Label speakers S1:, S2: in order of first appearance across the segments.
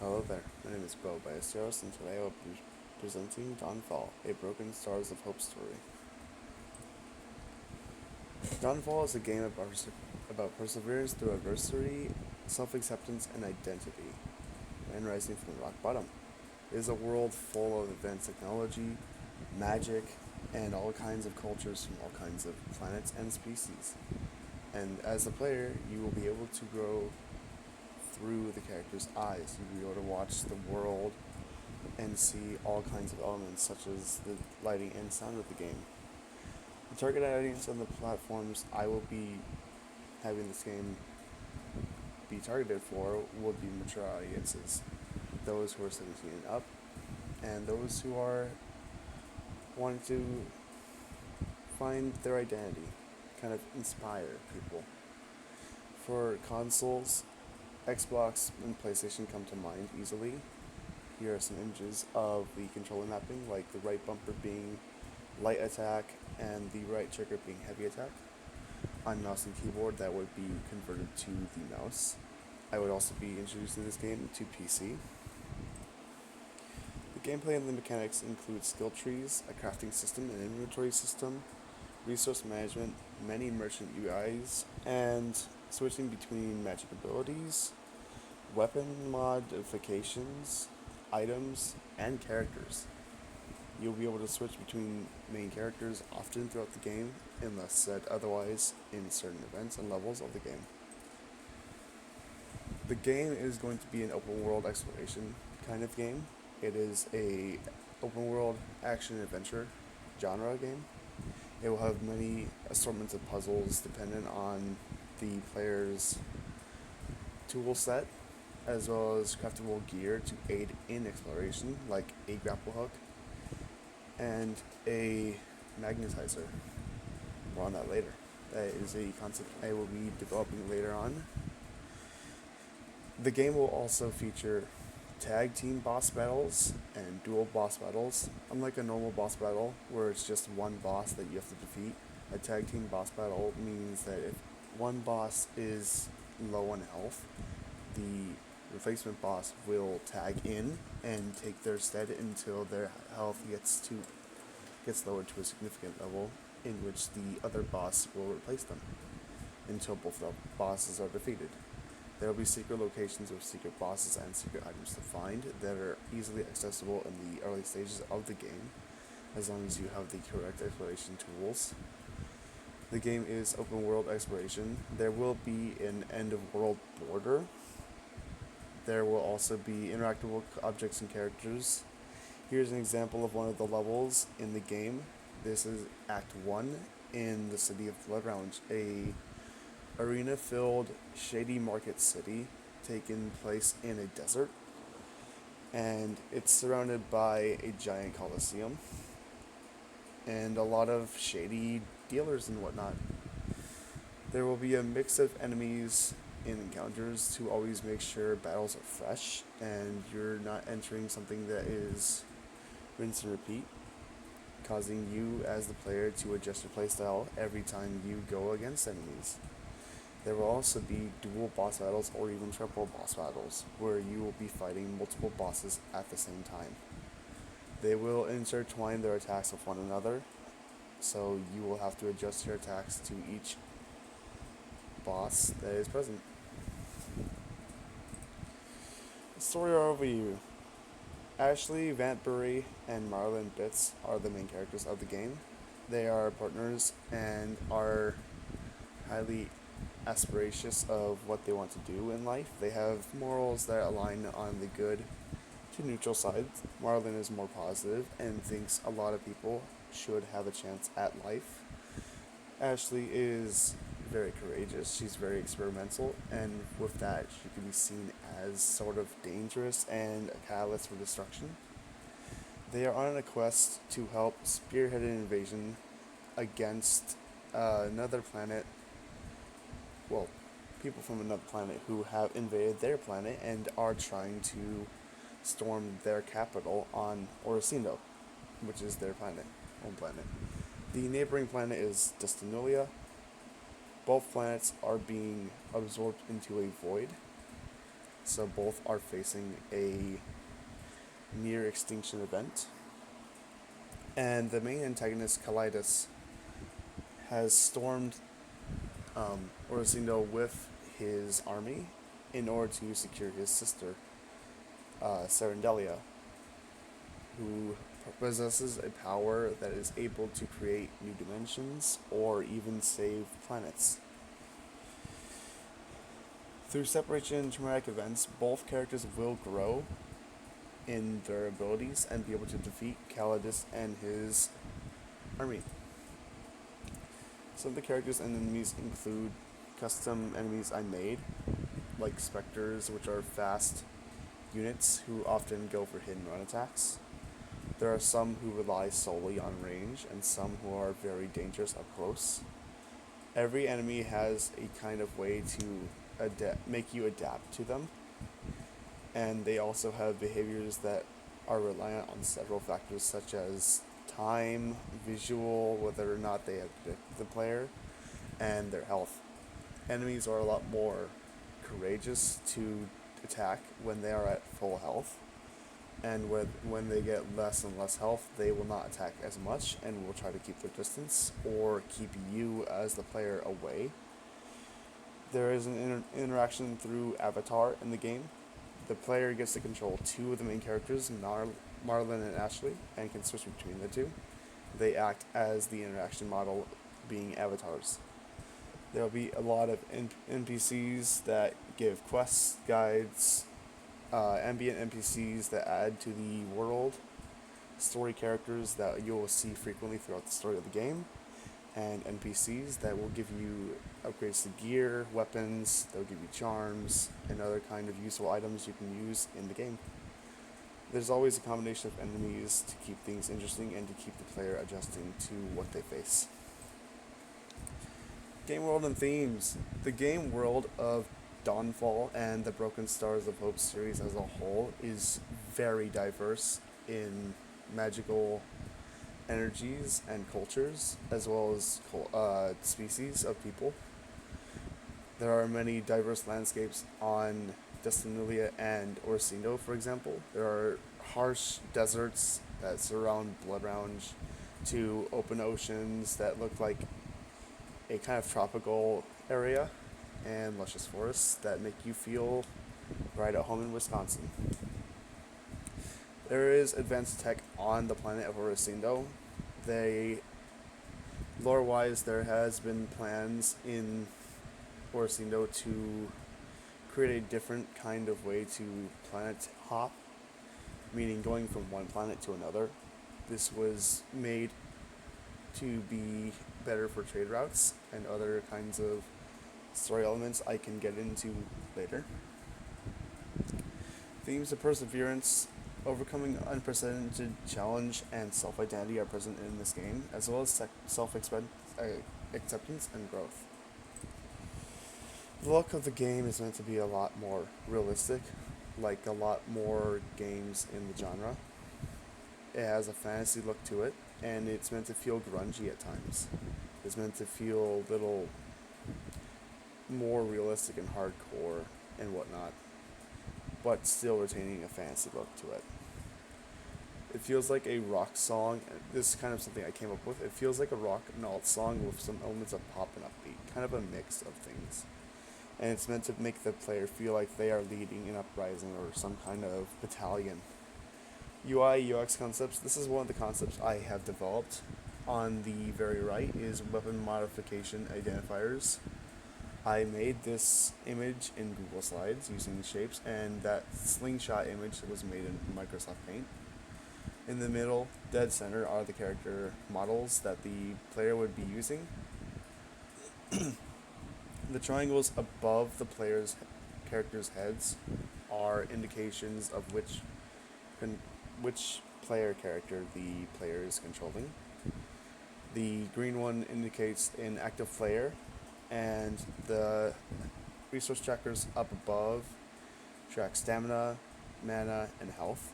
S1: Hello there, my name is Bo Ballesteros, and today I will be presenting Dawnfall, a Broken Stars of Hope story. Dawnfall is a game about perseverance through adversity, self-acceptance, and identity, and rising from the rock bottom. It is a world full of advanced technology, magic, and all kinds of cultures from all kinds of planets and species. And as a player, you will be able to grow through the character's eyes. You'll be able to watch the world and see all kinds of elements such as the lighting and sound of the game. The target audience on the platforms I will be having this game be targeted for will be mature audiences, those who are 17 and up, and those who are wanting to find their identity, kind of inspire people. For consoles, Xbox and PlayStation come to mind easily. Here are some images of the controller mapping, like the right bumper being light attack and the right trigger being heavy attack. On mouse and keyboard, that would be converted to the mouse. I would also be introducing this game to PC. The gameplay and the mechanics include skill trees, a crafting system, an inventory system, resource management, many merchant UIs, and switching between magic abilities, weapon modifications, items, and characters. You'll be able to switch between main characters often throughout the game, unless said otherwise in certain events and levels of the game. The game is going to be an open world exploration kind of game. It is a open world action adventure genre game. It will have many assortments of puzzles dependent on the player's tool set, as well as craftable gear to aid in exploration, like a grapple hook and a magnetizer. More on that later. That is a concept I will be developing later on. The game will also feature tag team boss battles and dual boss battles. Unlike a normal boss battle, where it's just one boss that you have to defeat, a tag team boss battle means that if one boss is low on health, the replacement boss will tag in and take their stead until their health gets lowered to a significant level, in which the other boss will replace them until both the bosses are defeated. There will be secret locations with secret bosses and secret items to find that are easily accessible in the early stages of the game, as long as you have the correct exploration tools. The game is open world exploration. There will be an end of world border. There will also be interactable objects and characters. Here's an example of one of the levels in the game. This is Act 1 in the city of Bloodround, a arena-filled shady market city taking place in a desert, and it's surrounded by a giant coliseum and a lot of shady dealers and whatnot. There will be a mix of enemies and encounters to always make sure battles are fresh and you're not entering something that is rinse and repeat, causing you as the player to adjust your playstyle every time you go against enemies. There will also be dual boss battles or even triple boss battles, where you will be fighting multiple bosses at the same time. They will intertwine their attacks with one another, so you will have to adjust your attacks to each boss that is present. Story overview. Ashley Vantbury and Marlon Bitts are the main characters of the game. They are partners and are highly aspiracious of what they want to do in life. They have morals that align on the good to neutral side. Marlon is more positive and thinks a lot of people should have a chance at life. Ashley is very courageous. She's very experimental, and with that, she can be seen as sort of dangerous and a catalyst for destruction. They are on a quest to help spearhead an invasion against another planet. Well, people from another planet who have invaded their planet and are trying to storm their capital on Orosino, which is their home planet. The neighboring planet is Destinulia. Both planets are being absorbed into a void, so both are facing a near extinction event. And the main antagonist, Kalidas, has stormed Orosindo with his army in order to secure his sister, Serendelia, who possesses a power that is able to create new dimensions or even save planets. Through separation and traumatic events, both characters will grow in their abilities and be able to defeat Kalidas and his army. Some of the characters and enemies include custom enemies I made, like specters, which are fast units who often go for hit and run attacks. There are some who rely solely on range, and some who are very dangerous up close. Every enemy has a kind of way to make you adapt to them, and they also have behaviors that are reliant on several factors such as time, visual, whether or not they have predicted the player, and their health. Enemies are a lot more courageous to attack when they are at full health, and when they get less and less health, they will not attack as much and will try to keep their distance or keep you as the player away. There is an interaction through avatar in the game. The player gets to control two of the main characters, Marlin and Ashley, and can switch between the two. They act as the interaction model, being avatars. There will be a lot of NPCs that give quests, guides, ambient NPCs that add to the world, story characters that you will see frequently throughout the story of the game, and NPCs that will give you upgrades to gear, weapons, they'll give you charms, and other kind of useful items you can use in the game. There's always a combination of enemies to keep things interesting and to keep the player adjusting to what they face. Game world and themes. The game world of Dawnfall and the Broken Stars of Hope series as a whole is very diverse in magical energies and cultures, as well as species of people. There are many diverse landscapes on Destinilia and Orosindo, for example. There are harsh deserts that surround Bloodround to open oceans that look like a kind of tropical area, and luscious forests that make you feel right at home in Wisconsin. There is advanced tech on the planet of Orosindo. Lore-wise, there has been plans in Orosindo to create a different kind of way to planet hop, meaning going from one planet to another. This was made to be better for trade routes and other kinds of story elements I can get into later. Themes of perseverance, overcoming unprecedented challenge, and self-identity are present in this game, as well as self-acceptance and growth. The look of the game is meant to be a lot more realistic, like a lot more games in the genre. It has a fantasy look to it, and it's meant to feel grungy at times. It's meant to feel a little more realistic and hardcore and whatnot, but still retaining a fantasy look to it. It feels like a rock song. This is kind of something I came up with. It feels like a rock and alt song with some elements of pop and upbeat, kind of a mix of things. And it's meant to make the player feel like they are leading an uprising or some kind of battalion. UI, UX concepts. This is one of the concepts I have developed. On the very right is weapon modification identifiers. I made this image in Google Slides using the shapes, and that slingshot image was made in Microsoft Paint. In the middle, dead center, are the character models that the player would be using. The triangles above the player's characters' heads are indications of which player character the player is controlling. The green one indicates an active player, and the resource trackers up above track stamina, mana, and health.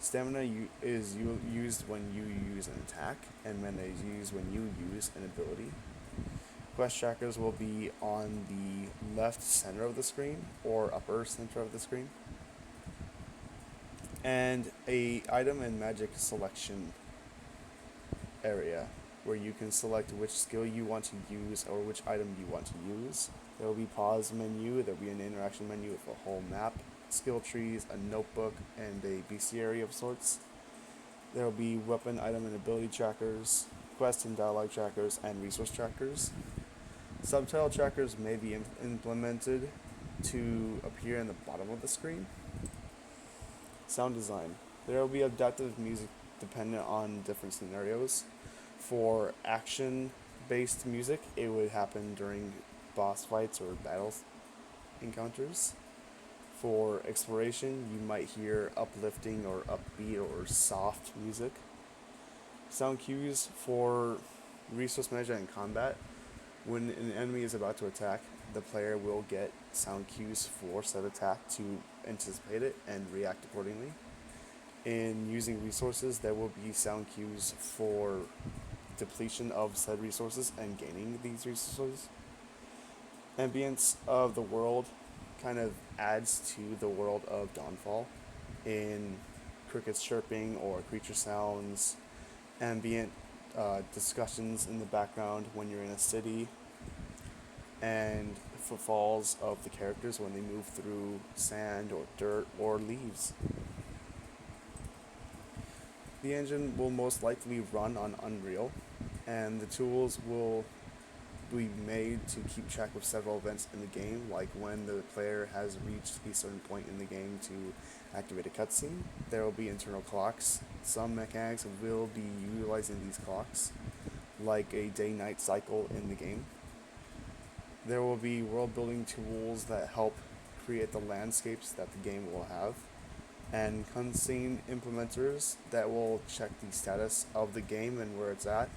S1: Stamina is used when you use an attack, and mana is used when you use an ability. Quest trackers will be on the left center of the screen or upper center of the screen. And a item and magic selection area where you can select which skill you want to use or which item you want to use. There will be pause menu, there will be an interaction menu with a whole map, skill trees, a notebook, and a bestiary of sorts. There will be weapon, item, and ability trackers, quest and dialogue trackers, and resource trackers. Subtitle trackers may be implemented to appear in the bottom of the screen. Sound design. There will be adaptive music dependent on different scenarios. For action-based music, it would happen during boss fights or battle encounters. For exploration, you might hear uplifting or upbeat or soft music. Sound cues for resource management and combat. When an enemy is about to attack, the player will get sound cues for said attack to anticipate it and react accordingly. In using resources, there will be sound cues for depletion of said resources and gaining these resources. Ambience of the world kind of adds to the world of Dawnfall in crickets chirping or creature sounds, ambient discussions in the background when you're in a city, and footfalls of the characters when they move through sand or dirt or leaves. The engine will most likely run on Unreal, and the tools will be made to keep track of several events in the game, like when the player has reached a certain point in the game to activate a cutscene. There will be internal clocks. Some mechanics will be utilizing these clocks, like a day-night cycle in the game. There will be world-building tools that help create the landscapes that the game will have, and cutscene implementers that will check the status of the game and where it's at.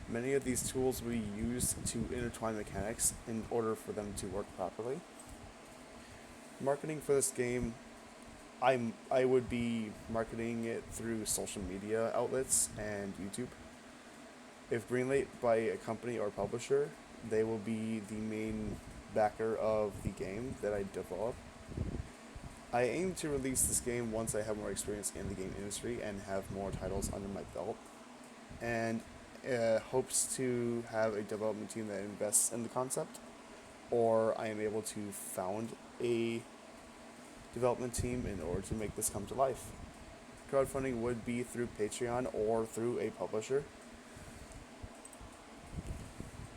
S1: Many of these tools will be used to intertwine mechanics in order for them to work properly. Marketing for this game, I would be marketing it through social media outlets and YouTube. If greenlit by a company or publisher, they will be the main backer of the game that I develop. I aim to release this game once I have more experience in the game industry and have more titles under my belt, and hopes to have a development team that invests in the concept, or I am able to found a development team in order to make this come to life. Crowdfunding would be through Patreon or through a publisher.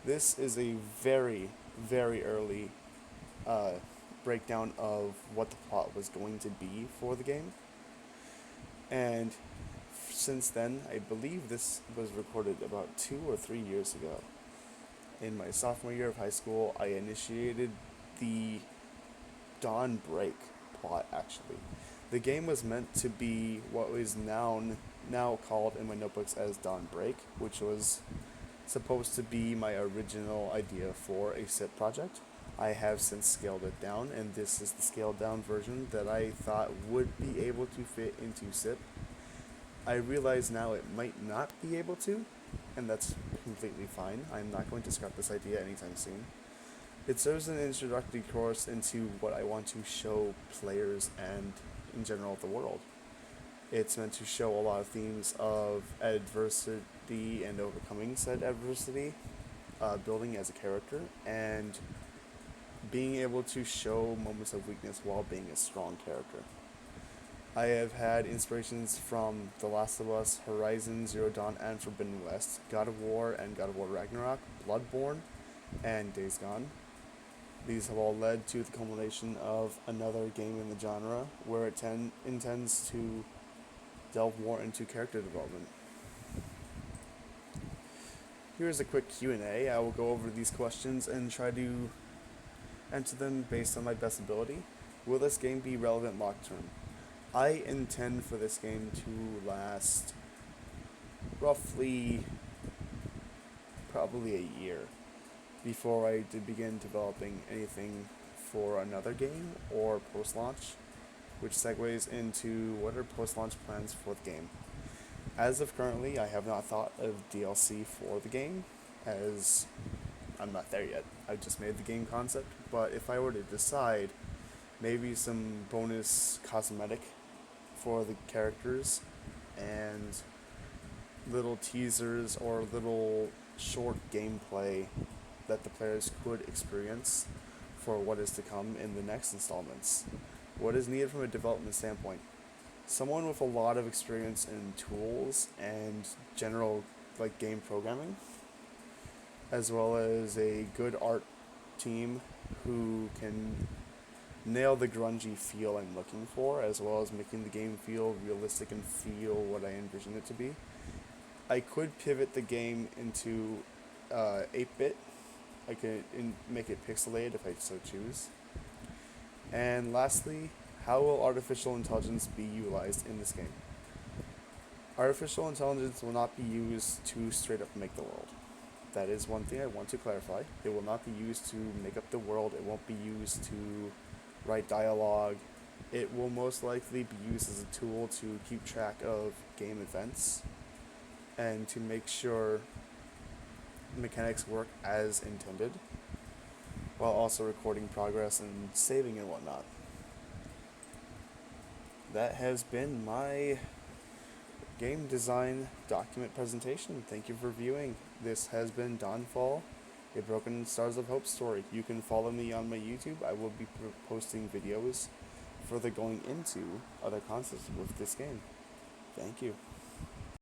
S1: This is a very, very early breakdown of what the plot was going to be for the game, and since then, I believe this was recorded about 2 or 3 years ago. In my sophomore year of high school, I initiated the Dawn Break plot, actually. The game was meant to be what is now called in my notebooks as Dawn Break, which was supposed to be my original idea for a SIP project. I have since scaled it down, and this is the scaled down version that I thought would be able to fit into SIP. I realize now it might not be able to, and that's completely fine. I'm not going to scrap this idea anytime soon. It serves an introductory course into what I want to show players and, in general, the world. It's meant to show a lot of themes of adversity and overcoming said adversity, building as a character, and being able to show moments of weakness while being a strong character. I have had inspirations from The Last of Us, Horizon Zero Dawn and Forbidden West, God of War and God of War Ragnarok, Bloodborne, and Days Gone. These have all led to the culmination of another game in the genre where it intends to delve more into character development. Here's a quick Q&A. I will go over these questions and try to answer them based on my best ability. Will this game be relevant long term? I intend for this game to last roughly probably a year before I begin developing anything for another game or post-launch, which segues into what are post-launch plans for the game. As of currently, I have not thought of DLC for the game, as I'm not there yet. I just made the game concept, but if I were to decide, maybe some bonus cosmetic for the characters and little teasers or little short gameplay that the players could experience for what is to come in the next installments. What is needed from a development standpoint? Someone with a lot of experience in tools and general game programming, as well as a good art team who can nail the grungy feel I'm looking for, as well as making the game feel realistic and feel what I envision it to be. I could pivot the game into 8-bit. I could make it pixelated if I so choose. And lastly, how will artificial intelligence be utilized in this game? Artificial intelligence will not be used to straight up make the world. That is one thing I want to clarify. It will not be used to make up the world. It won't be used to write dialogue. It will most likely be used as a tool to keep track of game events and to make sure mechanics work as intended, while also recording progress and saving and whatnot. That has been my game design document presentation. Thank you for viewing. This has been Dawnfall, a Broken Stars of Hope story. You can follow me on my YouTube. I will be posting videos further going into other concepts with this game. Thank you.